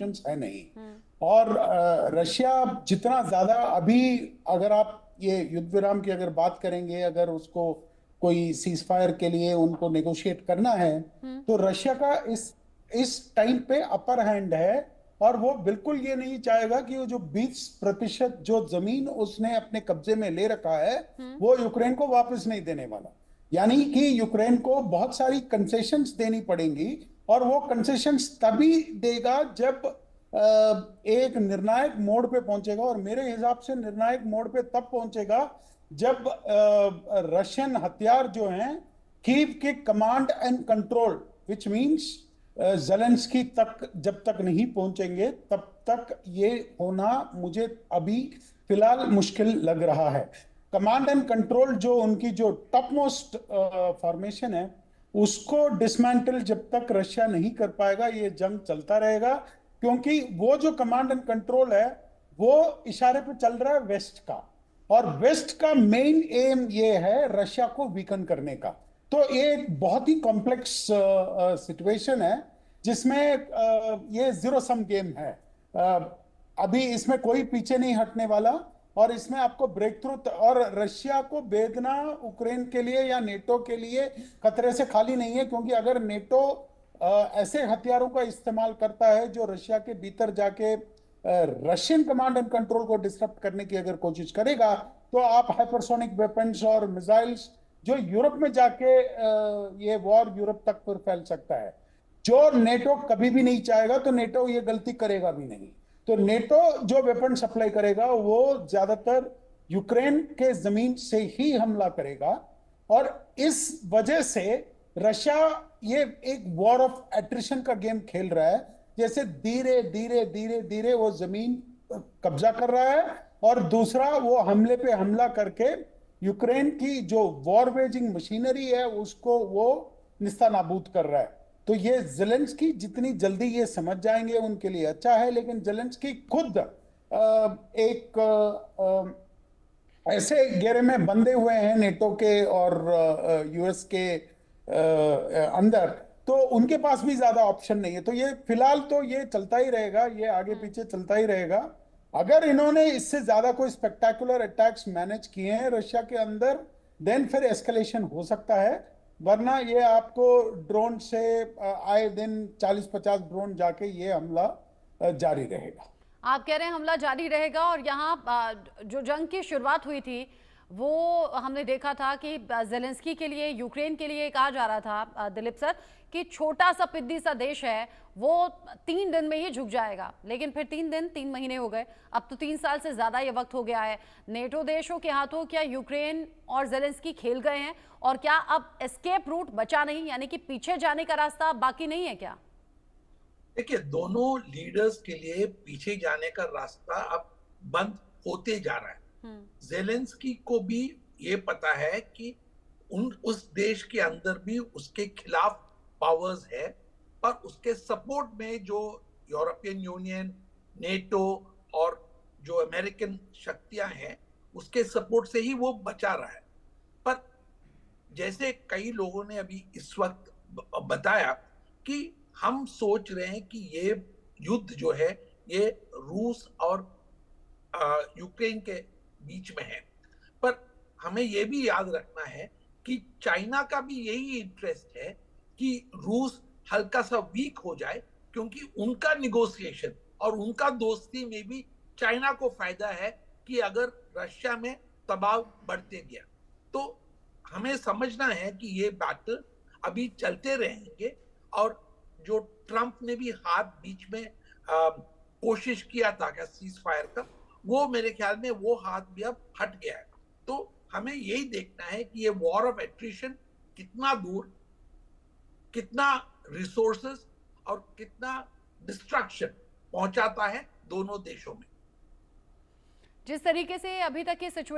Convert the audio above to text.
Options है नहीं। और रशिया जितना ज्यादा अभी, अगर आप ये युद्ध विराम की अगर बात करेंगे, अगर उसको कोई सीज फायर के लिए उनको नेगोशिएट करना है, तो रशिया का इस टाइम पे अपर हैंड है। और वो बिल्कुल ये नहीं चाहेगा कि वो जो 20% जो जमीन उसने अपने कब्जे में ले रखा है वो यूक्रेन को वापस नहीं देने वाला। यानी कि यूक्रेन को बहुत सारी कंसेशंस देनी पड़ेंगी, और वो कंसेशंस तभी देगा जब एक निर्णायक मोड़ पे पहुंचेगा। और मेरे हिसाब से निर्णायक मोड़ पे तब पहुंचेगा जब रशियन हथियार जो हैं कीव के command and control, which means Zelensky तक जब तक नहीं पहुंचेंगे तब तक ये होना मुझे अभी फिलहाल मुश्किल लग रहा है। कमांड एंड कंट्रोल जो उनकी जो टॉप मोस्ट फॉर्मेशन है, उसको डिसमेंटल जब तक रशिया नहीं कर पाएगा ये जंग चलता रहेगा। क्योंकि वो जो कमांड एंड कंट्रोल है वो इशारे पे चल रहा है वेस्ट का, और वेस्ट का मेन एम ये है रशिया को वीकन करने का। तो ये एक बहुत ही कॉम्प्लेक्स सिचुएशन है जिसमें ये जीरो सम गेम है। अभी इसमें कोई पीछे नहीं हटने वाला, और इसमें आपको ब्रेक थ्रू, और रशिया को भेजना यूक्रेन के लिए या नेटो के लिए खतरे से खाली नहीं है। क्योंकि अगर नेटो ऐसे हथियारों का इस्तेमाल करता है जो रशिया के भीतर जाके रशियन कमांड एंड कंट्रोल को डिस्टर्ब करने की अगर कोशिश करेगा, तो आप हाइपरसोनिक वेपन्स और मिसाइल्स जो यूरोप में जाके ये वॉर यूरोप तक पर फैल सकता है, जो नेटो कभी भी नहीं चाहेगा। तो नेटो ये गलती करेगा भी नहीं। तो नेटो जो वेपन सप्लाई करेगा वो ज्यादातर यूक्रेन के जमीन से ही हमला करेगा। और इस वजह से रशिया ये एक वॉर ऑफ एट्रिशन का गेम खेल रहा है। जैसे धीरे धीरे धीरे धीरे वो जमीन कब्जा कर रहा है, और दूसरा वो हमले पे हमला करके यूक्रेन की जो वॉर वेजिंग मशीनरी है उसको वो निस्ता नाबूद कर रहा है। तो ये जेलेंस्की जितनी जल्दी ये समझ जाएंगे उनके लिए अच्छा है। लेकिन जेलेंस्की खुद एक ऐसे घेरे में बंधे हुए हैं नेटो के और यूएस के अंदर, तो उनके पास भी ज्यादा ऑप्शन नहीं है। तो ये फिलहाल तो ये चलता ही रहेगा, ये आगे पीछे चलता ही रहेगा। अगर इन्होंने इससे ज्यादा कोई स्पेक्टाकुलर अटैक्स मैनेज किए हैं रशिया के अंदर, देन फिर एस्केलेशन हो सकता है। वरना ये आपको ड्रोन से आए दिन 40-50 ड्रोन जाके ये हमला जारी रहेगा। आप कह रहे हैं हमला जारी रहेगा, और यहाँ जो जंग की शुरुआत हुई थी वो हमने देखा था कि जेलेंस्की के लिए, यूक्रेन के लिए कहा जा रहा था दिलीप सर कि छोटा सा पिद्दी सा देश है वो 3 दिन में ही झुक जाएगा। लेकिन फिर 3 दिन 3 महीने हो गए, अब तो 3 साल से ज्यादा ये वक्त हो गया है। नेटो देशों के हाथों क्या यूक्रेन और जेलेंस्की खेल गए हैं, और क्या अब एस्केप रूट बचा नहीं, यानी कि पीछे जाने का रास्ता बाकी नहीं है क्या? देखिए, दोनों लीडर्स के लिए पीछे जाने का रास्ता अब बंद होते जा रहा है। जेलेंस्की को भी ये पता है कि उस देश के अंदर भी उसके खिलाफ पावर्स है, पर उसके सपोर्ट में जो यूरोपियन यूनियन, नेटो और जो अमेरिकन शक्तियां हैं उसके सपोर्ट से ही वो बचा रहा है। पर जैसे कई लोगों ने अभी इस वक्त बताया कि हम सोच रहे हैं कि ये युद्ध जो है ये रूस और यूक्रेन के बीच में है, पर हमें यह भी याद रखना है कि चाइना का भी यही इंटरेस्ट है कि रूस हल्का सा वीक हो जाए, क्योंकि उनका निगोशिएशन और उनका दोस्ती में भी चाइना को फायदा है कि अगर रशिया में दबाव बढ़ते गया तो हमें समझना है कि ये बैटल अभी चलते रहेंगे। और जो ट्रंप ने भी हाथ बीच में कोशिश किया था क्या सीज फायर का, वो मेरे ख्याल में वो हाथ भी अब हट गया है। तो हमें यही देखना है कि ये वॉर ऑफ एट्रिशन कितना दूर, कितना रिसोर्सेस और कितना डिस्ट्रक्शन पहुंचाता है दोनों देशों में। जिस तरीके से अभी तक की सिचुएशन